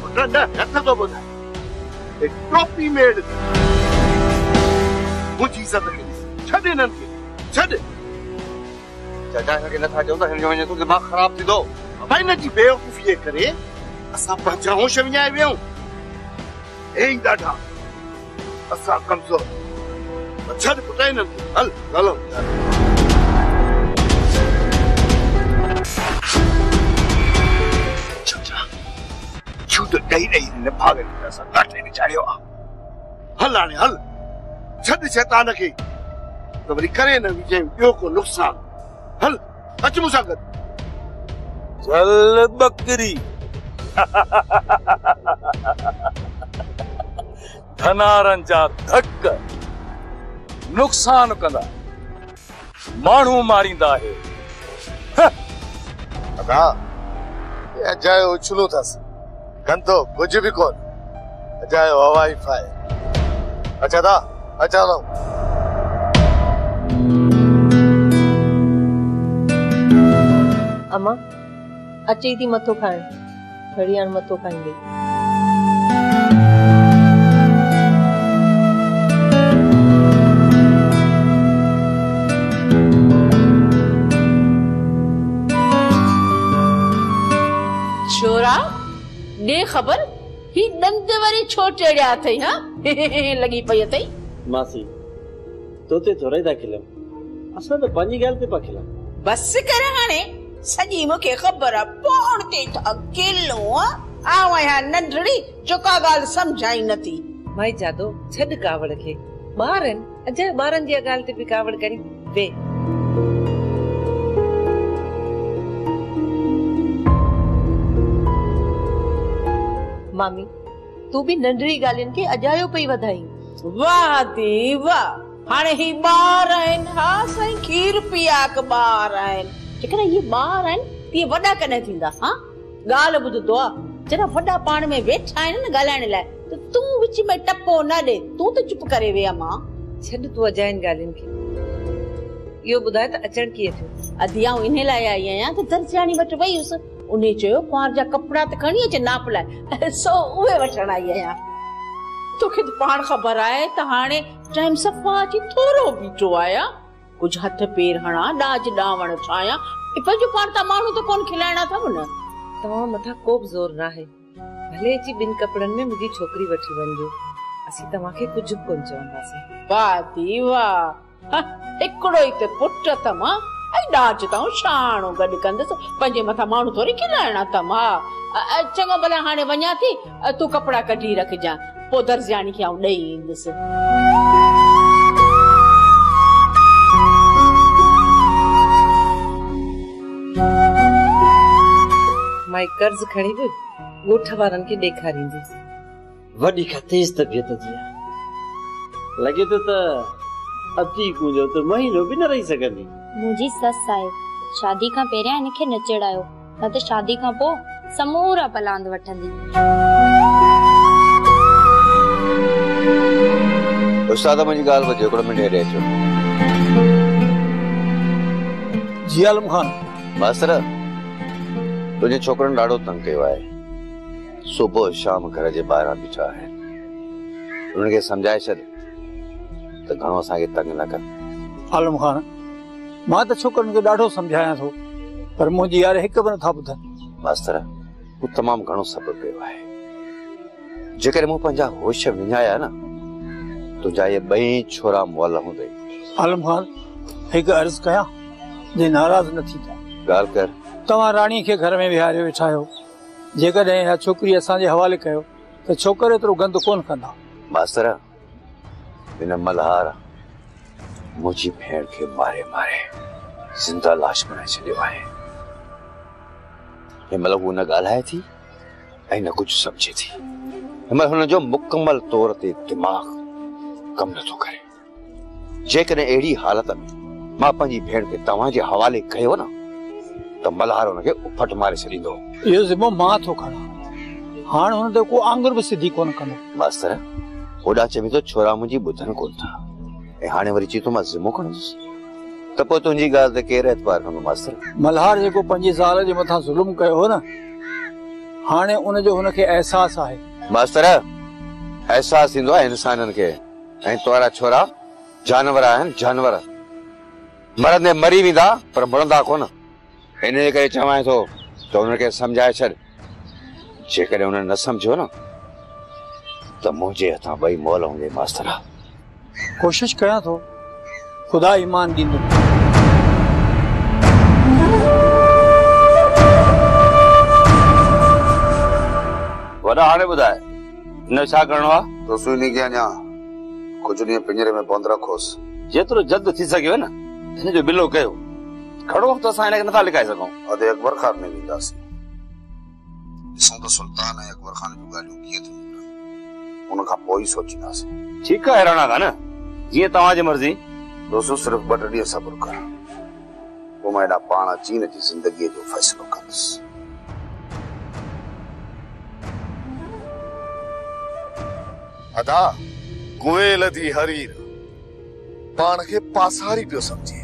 पुट न हथ तो ॿुधाए एक टोपी मेड़ मुंहिंजी इज़त खे छॾ हिननि खे छॾ चाचा हिनखे नथा चओ त हिनजो वञे तो दिमाग़ ख़राब थींदो भाई हिन जी बेवकूफ़ीअ करे असां पंहिंजा होश विञाए वियूं हे ई ॾाढा असां कमज़ोर छॾ पुट हिननि खे हल हलो छूट ॾेई हिन भाॻनि खे असां काठे विचारियो आहे हल हाणे हल छॾ शैतान खे त वरी करे न विझे ॿियो को नुक़सान हल अच मूंसां गॾु चल बकरी धनारनि जा धक नुक़सान कंदा माण्हू मारींदा आहे अदा अजायो उछलो अथसि गंदो कुझु बि कोन अजायो हवाई फाए अच्छा दा अच्छा लो अम्मा अचे थी मथो खाइण घड़ी हाणे मथो खाईंदे छोरा दे खबर ही दंद वारी छो टेड़िया अथई हां लगी पई अथई मासी तोते थोड़े दा खिलम असां तो पंहिंजी ॻाल्हि ते पा खिलम बस कर हाणे सॼी मूंखे ख़बर आहे पोण ते था किलो आव या नंढड़ी जेका ॻाल्हि सम्झाई नथी भाई जादो छॾ कावड़ खे ॿार आहिनि अजय ॿारनि जी ॻाल्हि ते बि कावड़ करी वे मामी तू भी नंढड़ी ॻाल्हियुनि खे अजायो पई वधाई वाह दी वाह हाणे ही ॿार आहिनि हा साईं खीर पिया के ॿार आहिनि जेकर ये ॿार आहिनि तीअं वॾा कॾहिं थींदा हा ॻाल्हि ॿुधंदो आहे जॾहिं वॾा पाण में वेठा आहिनि न ॻाल्हाइण लाइ त तूं विच में टपो न ॾे तूं त चुप करे वे अम्मा छॾ तूं अजायनि ॻाल्हियुनि खे इहो ॿुधाए त अचण कीअं थियो अदी आऊं इन लाइ आई आहियां त दर्जानी वटि वई हुअसि उन चयो कुंवार जा कपिड़ा त खणी अचे नाप लाइ सो उहे वठण आई आहियां तोखे त पाण ख़बर आहे त हाणे टाइम सफ़ा अची थोरो बीठो आहियां कुझु हथ पेर हणा ॾाज ॾावण ठाहियां पंहिंजो पाण त माण्हू त कोन खिलाइणा अथव न तव्हां मथां को बि ज़ोर न आहे भले अची ॿिनि कपिड़नि में मुंहिंजी छोकिरी वठी वञिजो असीं तव्हांखे कुझु बि कोन चवंदासीं वाह दी वाह हिकिड़ो ई त पुट अथम ऐं ॾाज अथऊं छाणो गॾु कंदसि पंहिंजे मथां माण्हू थोरी खिलाइणा अथम हा चङो भले हाणे वञा थी तूं कपिड़ा कढी रखजां पोइ दर्जानी खे आऊं ॾेई ईंदसि माई कर्ज खणी बि ॻोठ वारनि खे ॾेखारींदी वॾी खां तेज तबियत जी लॻे थो त अती कुंजो त महीनो बि न रही सघंदी मुंहिंजी ससु आहे शादी खां पहिरियां हिनखे न चिड़ायो न त शादी खां पोइ समूरा पलांद वठंदी उस्ताद मुंहिंजी ॻाल्हि ॿुधो हिकिड़ो मिंट हेॾे अचो जी आलम खान मास्तर तुंहिंजे छोकिरनि ॾाढो तंग कयो आहे सुबुह शाम घर जे ॿाहिरां बीठा आहिनि उन्हनि खे सम्झाए छॾ त घणो असांखे तंग न कनि आलम खान मां त छोकिरनि खे ॾाढो सम्झायां थो पर मुंहिंजी यार हिकु बि नथा ॿुधनि मास्तर तू तमामु घणो सब्र कयो आहे जेकर मूं पंहिंजा होश विञाया न तुंहिंजा इहे ॿई छोरा मुअल हूंदई आलम खान हिकु अर्ज़ु कयां जे नाराज़ न थी ॻाल्हि कर तव्हां राणी खे घर में विहारे वेठा आहियो जेकॾहिं इहा छोकिरी असांजे हवाले कयो त छोकिरो एतिरो गंद कोन कंदा मास्तर हिन मल्हार मुंहिंजी भेण खे मारे मारे ज़िंदा लाश बणाए छॾियो आहे हिनमहिल हू न ॻाल्हाए थी ऐं न कुझु सम्झे थी हिनमहिल हुनजो मुकमल तौर ते दिमाग़ कमु नथो करे जेकॾहिं अहिड़ी हालत में मां पंहिंजी भेण खे तव्हांजे हवाले कयो न त मल्हार हुनखे उफट मारे छॾींदो इहो ज़िमो मां थो खणां हाणे हुन ते को आंगुर बि सिधी कोन कंदो मास्तर होॾा चवी थो छोरा मुंहिंजी ॿुधनि कोन था ऐं हाणे वरी चई थो मां ज़िमो खणंदुसि त पोइ तुंहिंजी ॻाल्हि ते केरु एतबार कंदो मास्तर मल्हार जेको पंहिंजी ज़ाल जे मथां ज़ुल्म कयो हो न हाणे उनजो हुनखे एहसास आहे। मास्तर एहसास थींदो आहे इंसाननि खे, ऐं तोरा छोरा जानवर आहिनि, जानवर मरंदे मरी वेंदा पर मुड़ंदा कोन। इन करे चवां थो त उनखे सम्झाए छॾ, जेकॾहिं उन्हनि न सम्झो न त मुंहिंजे हथां ॿई मोल हूंदे। मास्तर कोशिश कयां थो, ख़ुदा ईमान ॾींदो। वॾा हाणे ॿुधाए न छा करणो आहे? तो सुनी के अञा कुझु ॾींहं पिंजरे में बंदि रखोसि, जेतिरो जल्द थी सघेव न हिनजो बिलो कयो। खड़ो वक़्तु असां हिनखे नथा लिकाए सघूं। अधे अकबर खान में वेंदासीं, ॾिसूं त सुल्तान ऐं अकबर खान जूं ॻाल्हियूं कीअं थियूं, उन खां पोइ ई सोचींदासीं। ठीकु आहे हैराना खान, जीअं तव्हांजी मर्ज़ी। दोस्तो सिर्फ़ 2 ॾींहं सब्र कर, पोइ मां हेॾा पाण अची जी ज़िंदगीअ जो फ़ैसिलो कंदुसि। अदा कुएल थी हरीर पाण खे पासारी पियो समझे,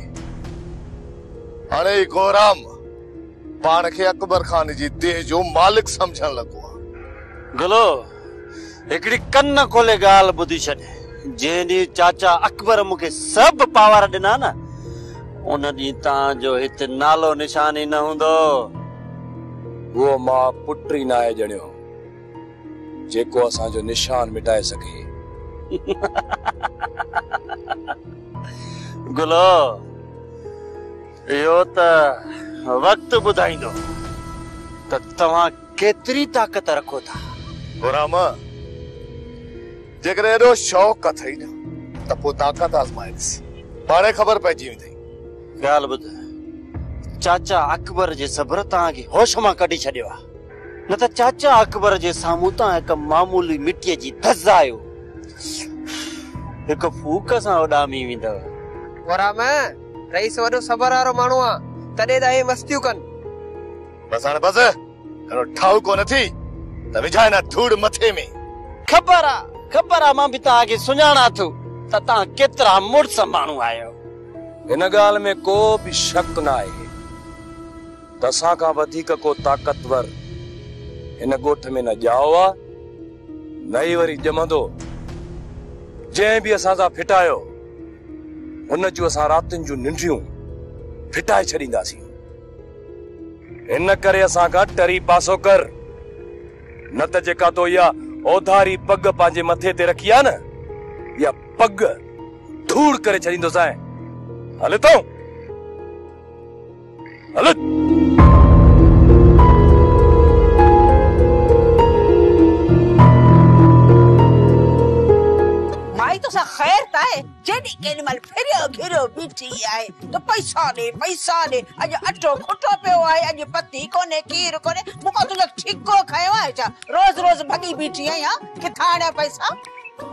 हाणे गोराम पाण खे अकबर खान जी देह जो मालिक समझण लॻो आहे। गलो हिकिड़ी कन खोले ॻाल्हि ॿुधी छॾ। जंहिं ॾींहुं चाचा अकबर मूंखे सभु पावर ॾिना न, उन ॾींहुं तव्हांजो हिते नालो निशान ई न हूंदो। उहो मां पुट ई न आहे ॼणियो जेको असांजो निशान मिटाए सघे। गुलो इहो त वक़्तु ॿुधाईंदो त तव्हां केतिरी ताक़त रखो था। गोराम जेकॾहिं एॾो शौक़ अथई न त पोइ ताक़त आज़माए ॾिस, पाणे ख़बर पइजी वेंदी। ॻाल्हि ॿुध, चाचा अकबर जे सब्र तव्हांखे होश मां कढी छॾियो आहे, न त चाचा अकबर जे साम्हूं तव्हां हिकु मामूली मिटीअ जी धज़ आहियो, हिकु फूक सां उॾामी वेंदव। गोराम रईस वॾो सबर वारो माण्हू आहे, तॾहिं त हे मस्तियूं कनि। बस हाणे बस, घणो ठाउ कोन थी त विझाए न धूड़ मथे में। ख़बर आहे मां बि तव्हांखे सुञाणा थो त तव्हां केतिरा मुड़स माण्हू आहियो। हिन ॻाल्हि में को बि शक न आहे त असां खां वधीक को ताक़तवर हिन ॻोठ में न ॼाओ आहे, न ई वरी ॼमंदो। जंहिं बि असां सां फिटायो हुन जूं असां रातिनि जूं निंड्रियूं फिटाए छॾींदासीं। हिन करे असां खां टरी पासो कर, न त जेका तो इहा ओधारी पग पंहिंजे मथे ते रखी आहे न, इहा पग धूड़ करे छॾींदोसांइ। हले तो हल। माई तो सा खैर ताए जेडी केमल फेरियो घेरो बीठी आहे तो पैसा दे अज अटो खुटो पियो आहे, अज पति कोने खीर कोने, मुको तुझो ठिको खयो आहे छा? रोज रोज भगी बीठी आहियां, किथाणा पैसा?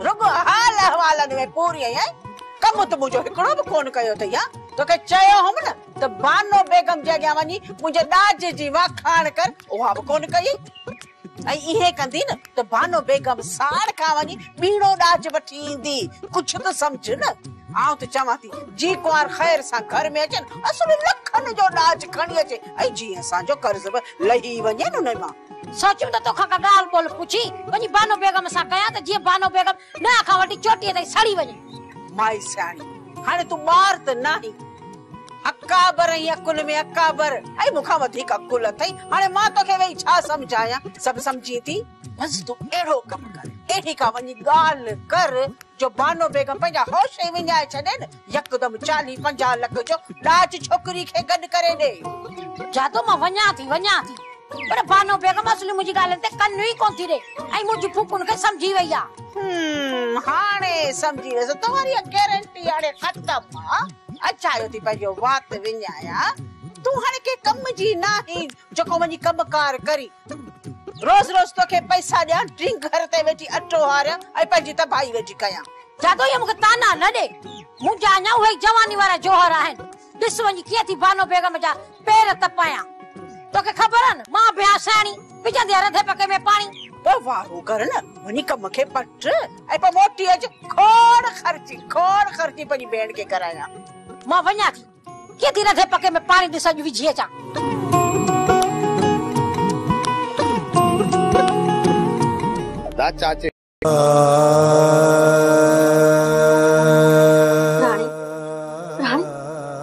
रुगो हाल हवालन में पूरी आहे, कम तो मुझो हिकड़ो भी कोन कयो तया। तो के चयो हम न तो बानो बेगम जे अॻियां वञी मुंहिंजे ॾाज जी वाखाण कर, उहा भी कोन कई। ऐं इहे कंदी न तो बानो बेगम साड़ खां वञी बीड़ो ॾाज वठी ईंदी। कुछ तो समझ न, आउं तो चवां थी जी कुंवार खैर सां घर में अचन, असुल लखन जो ॾाज खणी अचे, ऐं जी असांजो कर्ज बि लही वञे न उन मां। सोचूं त तोखां का ॻाल्हि ॿोल पुछी वञी बानो बेगम सां कयां त जीअं बानो बेगम न खां वठी चोटीअ ताईं सड़ी वञे। माई सियाणी हाणे तू ॿार त नाही, अकाबर ऐं अकुल में अकाबर, ऐं मूंखां वधीक अकुल अथई। हाणे मां तोखे वेही छा समझायां, सभु समझी थी। बस तू अहिड़ो कमु कर, एडी का वञी ॻाल्हि कर जो बानो बेगम पंहिंजा होश ई विञाए छॾे न, यकदम 40-50 लख जो ॾाज छोकिरी खे गॾु करे ॾे। जातो मां वञा थी पर बानो बेगम असली मुंहिंजी ॻाल्हि ते कन ई कोन थी ॾे, ऐं मुंहिंजी फूकुन खे समझी वई आहे। हाणे समझी वयसि, तुम्हारी गारंटी हाणे खत्म आहे। अच्छा आयो थी पंहिंजो वात विञाया, तू हाणे के कम जी नाही जेको वञी कमकार करी। रोज रोज तोखे पैसा ॾियां, ड्रिंक घर ते वेठी अटो हारियां ऐं पंहिंजी तबाही वेठी कयां। जातो ये मूंखे ताना न ॾे, मुंहिंजा अञा उहे जवानी वारा जोहर आहिनि। ॾिस वञी कीअं थी बानो बेगम जा पेर तपायां। तोखे ख़बर आहे न मां ब्याह साणी विझंदी रधे पके में पाणी। तो वारो कर न, वञी कम खे पट ऐं पोइ मोटी अच, खोड़ खर्ची पंहिंजी भेण खे करायां। मां वञा थी, कीअं थी रधे पके में पाणी ॾिस अॼु विझी अचां। चाचे राणी राणी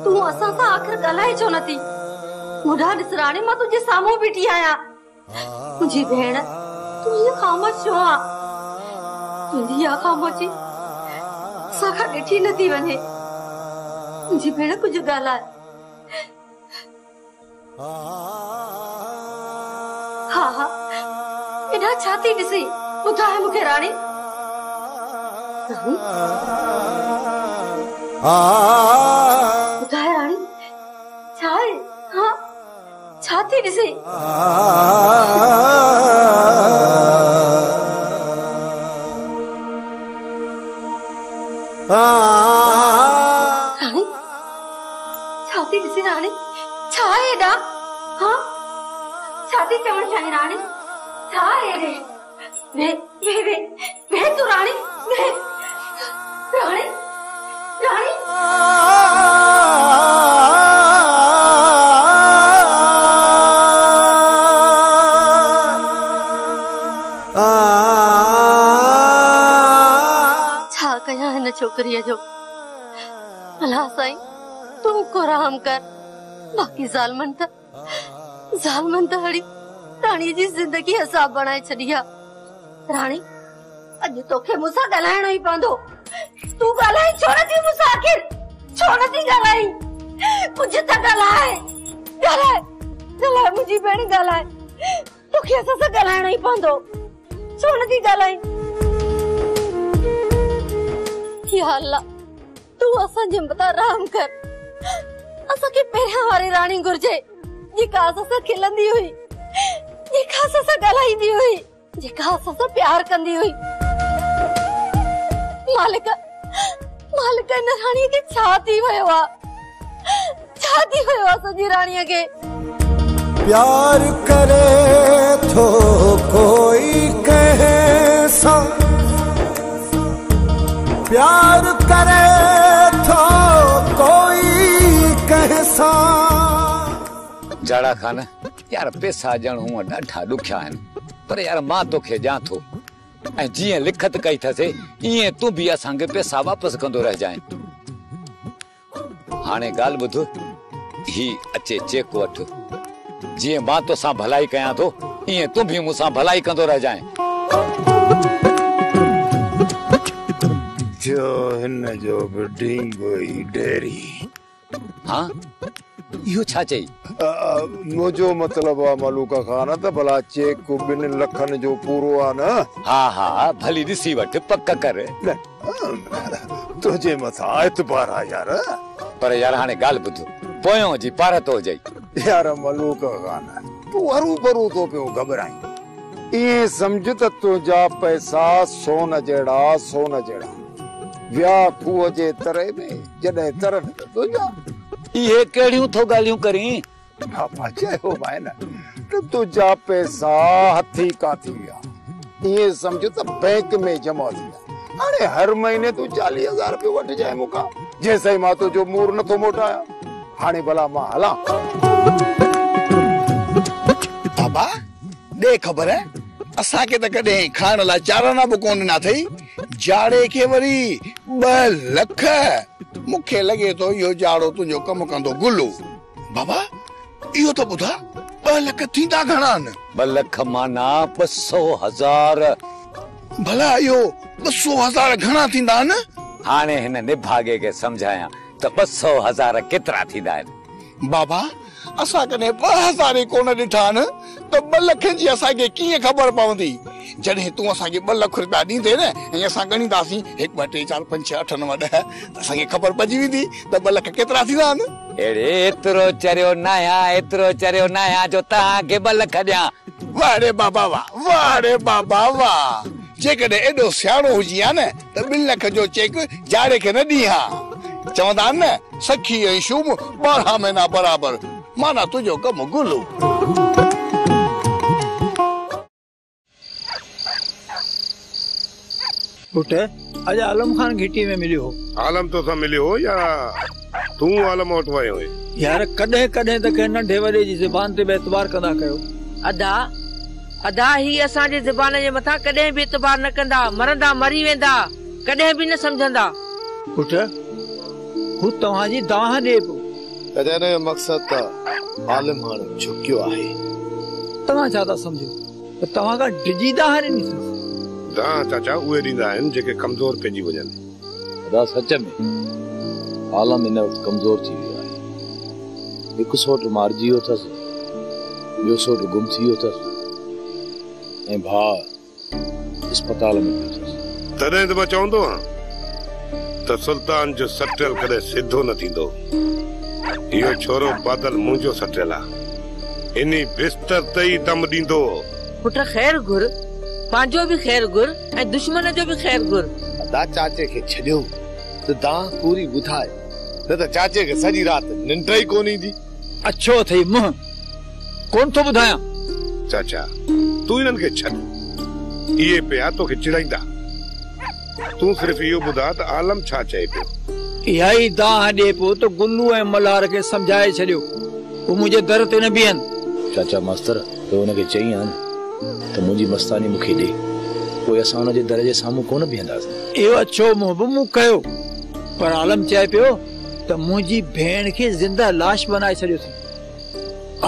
तू असां सां आखिर ॻाल्हाए छो नथी? मुंडा ॾिस राणी, मां तुंहिंजे साम्हूं बीठी आहियां। मुंहिंजी भेण तूं हीअं ख़ामोश छो आहे? तुंहिंजी इहा ख़ामोशी असां खां ॾिठी नथी वञे। मुंहिंजी भेण कुझु ॻाल्हाए। हा हा एॾा छा थी ॾिसी? ॿुधाए मूंखे राणी। ॿुधाए राणी छा आहे? हाँ छा थी ॾिसी? राणी छा थी ॾिसी? राणी छा आहे एॾा? हाँ छा थी चवण चाहिं राणी? छा आहे वे वे वे वे तू राणी वे राणी राणी छा कयां हिन छोकरीअ जो? अल्लाह साईं तू को रहम कर। बाक़ी ज़ालमन त हड़ी राणी जी जिंदगी हिसाब बनाए छॾी आहे। राणी अॼु तोखे मूंसां ॻाल्हाइणो ई पवंदो। तूं ॻाल्हाई छो नथी मूंसां? आखिर छो नथी ॻाल्हाई? कुझु त ॻाल्हाए ॻाल्हाए ॻाल्हाए मुंहिंजी भेण ॻाल्हाए। तोखे असां सां ॻाल्हाइणो ई पवंदो। छो नथी ॻाल्हाई? या अल्लाह तू असांजे मथां रहम कर। असांखे पहिरियां वारी राणी घुर्जे जेका असां सां खिलंदी हुई, जेका असां सां ॻाल्हाईंदी हुई, जेका असां सां प्यार कंदी हुई। मालिक मालिक हिन राणीअ खे छा थी वियो आहे? छा थी वियो आहे असांजी राणीअ खे? प्यार करे थो कोई कैसा, प्यार करे थो कोई कैसा। जाड़ा खान यार पैसा ॼण हूअं ॾाढा ॾुखिया आहिनि, पर यार मां तोखे ॼां थो ऐं जीअं लिखत कई अथसि ईअं तूं बि असांखे पैसा वापसि कंदो रहिजांइ। हाणे ॻाल्हि ॿुध, ही अचे चेक वठ। जीअं मां तोसां भलाई कयां थो ईअं तूं बि मूंसां भलाई कंदो रहिजांइ। जो हिन जो बि ढींगो ई डेरी। हाँ इहो छा चई? मुंहिंजो मतिलबु आहे मलूका खान त भला चेक 2 लखनि जो पूरो आहे न? हा हा भली ॾिसी वठ, पक कर। तुंहिंजे मथां एतबार आहे यार। पर यार हाणे ॻाल्हि ॿुध, पोयों जी पार तो हुजई। यार मलूका खान तूं हरू भरू तो पियो घबराई। ईअं सम्झ त तुंहिंजा पैसा सोन जहिड़ा विया खूह जे तरे में, जॾहिं तरनि तुंहिंजा। इहे कहिड़ियूं थो ॻाल्हियूं करीं? चयो भाई न त तुंहिंजा पैसा हथी काथी विया। ईअं सम्झ त बैंक में जमा थी विया। हाणे हर महीने तूं 40,000 रुपयो वठिजांइ मूंखां, जेसि मां तुंहिंजो मूर नथो मोटायां। हाणे भला मां हलां? बाबा ॾे ख़बर असांखे त कॾहिं खाइण लाइ चाराना बि कोन ॾिना अथई। जाड़े खे वरी 2 लख। मूंखे लॻे थो इहो जाड़ो तुंहिंजो कमु कंदो गुलू। बाबा इहो त ॿुधा 2 लख थींदा घणा आहिनि? 2 लख माना 200,000। भला इहो 200,000 घणा थींदा आहिनि? हाणे हिन निभागे खे सम्झायां त 200,000 केतिरा थींदा आहिनि। बाबा असां कॾहिं 2,000 ई कोन ॾिठा आहिनि त 2 लखनि जी असांखे कीअं ख़बर पवंदी? जॾहिं तूं असांखे 2 लख रुपया ॾींदे न ऐं असां ॻणींदासीं 1 2 3 4 5 6 8 9 10 त असांखे ख़बर पइजी वेंदी त 2 लख केतिरा थींदा आहिनि। एतिरो चरियो न आहियां जो तव्हांखे 2 लख ॾियां। वाह रे बाबा वाह, वाह रे बाबा वाह। जेकॾहिं एॾो सियाणो हुजी हा न त 2 लख जो चेक जाड़े खे न ॾी हा। चवंदा आहिनि न सखी ऐं शुभ 12 महीना बराबर। माना तुंहिंजो कमु गुलू। पुट अॼु आलम खान घिटी में मिलियो हो। आलम तो सा मिलियो हो या तूं आलम वटि वियो हुई? यार कॾहिं कॾहिं त कंहिं नंढे वॾे जी ज़बान ते बि एतबार कंदा कयो। अदा अदा ही असांजे ज़बान जे मथां कॾहिं बि एतबार न कंदा, मरंदा मरी वेंदा, कॾहिं बि न समझंदा। पुट हू तव्हांजी दाह ॾे पियो। तॾहिं जो मक़सद त आलिम हाणे झुकियो आहे। तव्हां छा था सम्झो त तव्हां खां डिॼी दाह ॾिनी? दाह चाचा उहे ॾींदा आहिनि जेके कमज़ोर पइजी वञनि। अदा सच में आलम हिन वक़्तु कमज़ोर थी वियो आहे। हिकु सोट मारिजी वियो अथसि, ॿियो सोट गुम थी वियो अथसि ऐं भाउ अस्पताल में पियो अथसि। तॾहिं त मां चवंदो आहियां त सुल्तान जो सटियल कॾहिं सिधो न थींदो। इहो छोरो बादल मुंहिंजो सटियल आहे, इनी बिस्तर ते ई दम ॾींदो। पुट ख़ैर घुर, पंहिंजो बि ख़ैर घुर ऐं दुश्मन जो बि ख़ैर घुर। अदा चाचे खे छॾियो त दाह पूरी ॿुधाए, न त चाचे खे सॼी राति निंड ई कोन ईंदी। अच्छो अथई मुंहुं कोन थो ॿुधायां। चाचा तूं इन्हनि खे छॾ, इहे पिया तोखे चिड़ाईंदा। तूं सिर्फ़ इहो ॿुधा त आलम छा चए पियो। इहा ई दाह ॾे पियो त गुल्लू ऐं मल्हार खे सम्झाए छॾियो, हू मुंहिंजे दर ते न बीहनि। चाचा मास्तर तो हुनखे चई आहे न त मुंहिंजी मस्तानी मूंखे ॾे, पोइ असां हुनजे दर जे साम्हूं कोन बीहंदासीं। इहो अच्छो मुंहुं बि मूं कयो, पर आलम चए पियो त मुंहिंजी भेण खे ज़िंदा लाश बनाए छॾियो अथई।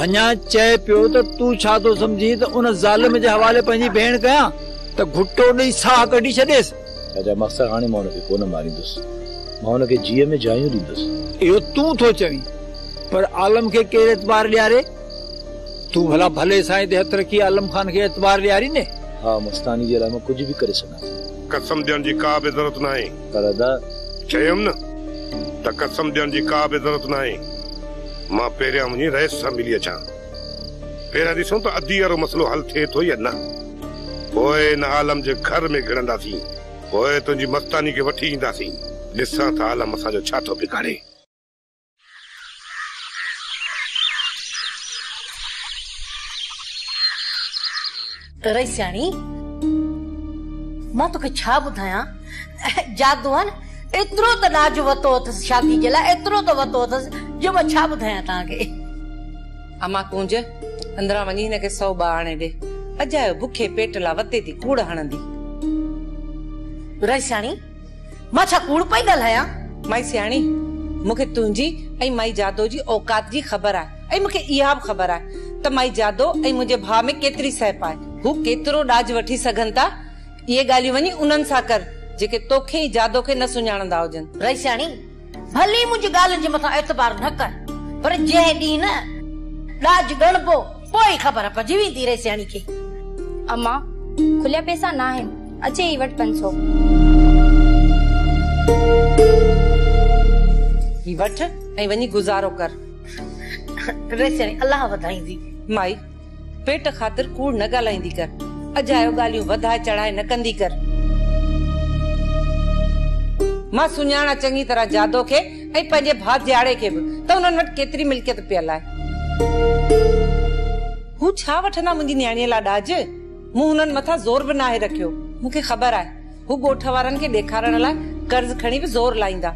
अञा चए पियो त तूं छा थो सम्झी त उन ज़ालिम जे हवाले पंहिंजी भेण कयां त घुटो ॾेई साह कढी छॾेसि। चाचा मास्तर हाणे मां हुनखे कोन मारींदुसि, मां हुनखे जीअ में जायूं ॾींदुसि। इहो तूं थो चवीं, पर आलम खे केरु एतबार ॾियारे? तूं भला भले साईं ते हथ रखी आलम खान खे एतबार ॾियारी ने? हा मस्तानी जे लाइ मां कुझु बि करे सघां। कसम ॾियण जी का बि ज़रूरत न आहे। पर अदा चयमि न त कसम ॾियण जी का बि ज़रूरत न आहे। मां पहिरियां वञी रहिस सां मिली अचां, पहिरियां ॾिसूं त अधी वारो मसलो हल थिए थो या न। पोइ न आलम जे घर में गिरंदासीं, पोइ तुंहिंजी मस्तानी खे वठी ईंदासीं। ॾिसां त आलम असांजो छा थो बिगाड़े। रईसियाणी मां तोखे छा ॿुधायां, जादू आहे न एतिरो त ॾाज वरितो अथसि शादी जे लाइ, एतिरो त वरितो अथसि जो मां छा ॿुधायां तव्हांखे। अमा कुंज अंदरां वञी हिनखे 100 ॿा आणे ॾे, अजायो बुखे पेट लाइ वते थी कूड़ हणंदी। रईसियाणी मां छा कूड़ पई ॻाल्हायां? माई सियाणी मूंखे तुंहिंजी ऐं माई जादो जी औकात जी ख़बर आहे, ऐं मूंखे इहा बि ख़बर आहे त माई जादो ऐं मुंहिंजे भाउ में केतिरी सैप आहे। हू केतिरो ॾाज वठी सघनि था, इहे ॻाल्हियूं वञी उन्हनि सां कर जेके तोखे ऐं जादो खे न सुञाणंदा हुजनि। रईसियाणी भली मुंहिंजी ॻाल्हियुनि जे मथां एतबार न कर, पर जंहिं ॾींहुं न ॾाज ॻणबो पोइ ख़बर पइजी वेंदी रईसियाणी खे। अम्मा खुलिया पैसा न आहिनि, अचे ई वटि 500। ही वठ ऐं वञी गुज़ारो कर। रईसियाणी अल्लाह वधाईंदी। माई पेट ख़ातिर कूड़ न ॻाल्हाईंदी कर, अजायो ॻाल्हियूं वधाए चढ़ाए न कंदी कर। मां सुञाणा चङी तरह जादो खे ऐं पंहिंजे भाउ जियाड़े खे बि त उन्हनि वटि केतिरी मिल्कियत पियल आहे। हू छा वठंदा मुंहिंजी न्याणीअ लाइ ॾाज? मूं हुननि मथां ज़ोर बि नाहे रखियो। मूंखे ख़बर आहे हू ॻोठ वारनि खे ॾेखारण लाइ कर्ज़ खणी बि ज़ोर लाईंदा,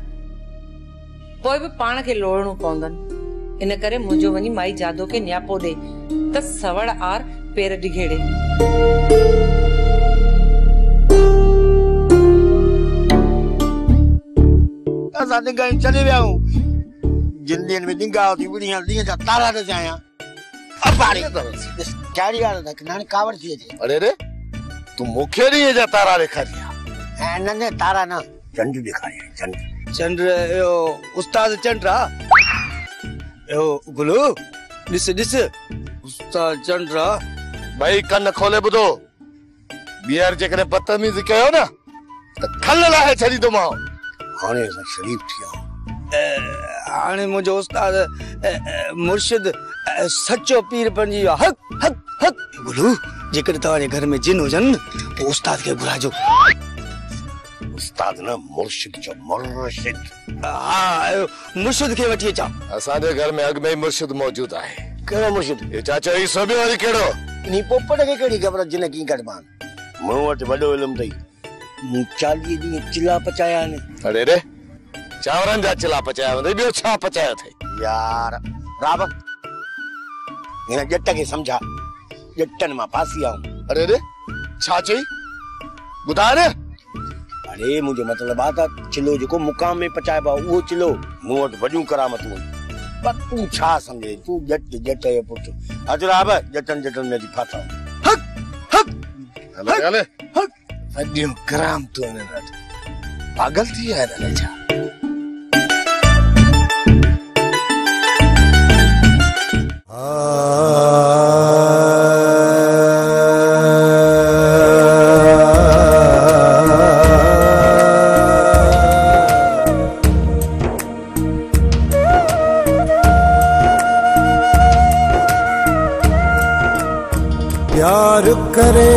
पोइ बि पाण खे लोड़णो पवंदनि। इन करे मुंहिंजो वञी माई जादो खे न्यापो ॾे त सवड़ आर पेर डिघेड़े। असां ॾिंगा चले विया आहियूं, जिन ॾींहंनि में ॾिंगा थी बुढ़िया ॾींहं जा तारा ॾिसां आहियां। अबाड़ी कहिड़ी ॻाल्हि आहे कि हाणे कावड़ थी अचे। अरे रे तूं मूंखे ॾींहं जा तारा ॾेखारिया? न न तारा न, चंड ॾेखारिया। चंड चंड यो उस्ताद चंड आ यो गुलू ॾिस ॾिस उस्ताद चंड आ। भाई कन खोले ॿुधो, ॿीहर जेकॾहिं बदतमीज़ी कयो न त खल लाहे छॾींदोमांव। हाणे असां शरीफ़ थी विया। हाणे मुंहिंजो उस्ताद मुर्शिद सचो पीर बणिजी वियो। हक हक हक गुलू जेकॾहिं तव्हांजे घर में जिन हुजनि पोइ उस्ताद खे घुराइजो। उस्ताद न मुर्शिद जो मुर्शिद। हा मुर्शिद खे वठी अचां। असांजे घर में अॻु में ई मुर्शिद मौजूद आहे। कहिड़ो मुर्शिद? ये चाचा ही सोबे वाली केड़ो? नी पोपट खे कहिड़ी ख़बर जिन कीअं कढमान? मूं वटि वॾो इल्मु अथई। मूं 40 ॾींहं चिला पचाया आहिनि। अरे रे चांवरनि जा चिला पचाया अथई, ॿियो छा पचायो अथई? यार राब हिन ॼट खे सम्झा, जटन मां फासी आऊं। अरे अरे छा चई बुधा रे। अरे मुझे मतलब आता चिलो जो मुकाम में पचाइबा वो चिलो मूं वटि वॾियूं करामतूं। पर तू छा समझे, तू जट जट जो पुट अजराब जटन जटन में फाता हक हक हले हले हक वॾियूं करामतूं ने पागल थी है ना छा। प्यार करे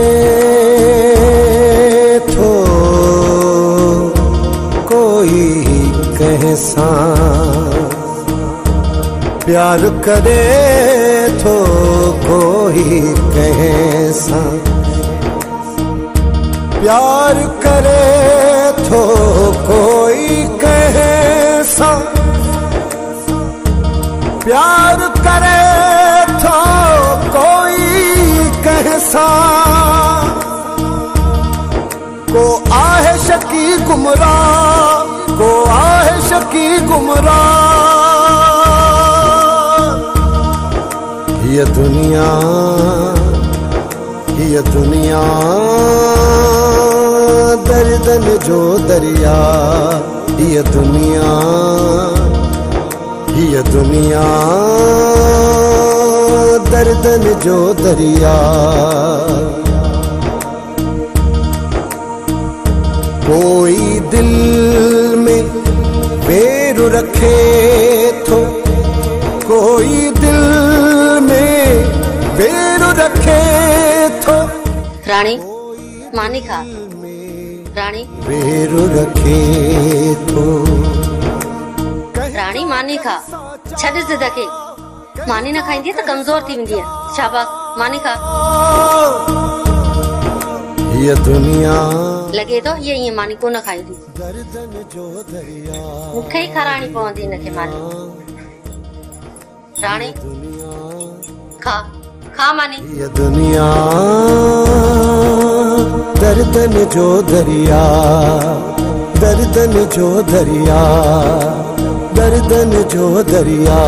तो कोई कैसा, प्यार करे तो कोई कैसा, प्यार करे तो कोई कैसा, प्यार करे तो कोई कैसा, को आहे शकी गुमराह, को आहे शकी गुमराह। ये दुनिया दर्दन जो दरिया, ये दुनिया दर्दन जो दरिया। कोई दिल में बेर रखे तो, कोई दिल में बेर रखे तो, रानी मानी खा, रानी बेर रखे तो, रानी मानी खा, छॾ ज़िद खे। मानी न खाईंदी त कमज़ोर थी वेंदी आहे। शाबाश मानी खा। ये दुनिया लगे तो ये ईअं मानी कोन खाईंदी, मूंखे ई खाराइणी पवंदी हिनखे मानी। राणी खा खा मानी। ये दुनिया दर्दन जो दरिया, दर्दन जो दरिया, दर्दन जो दरिया।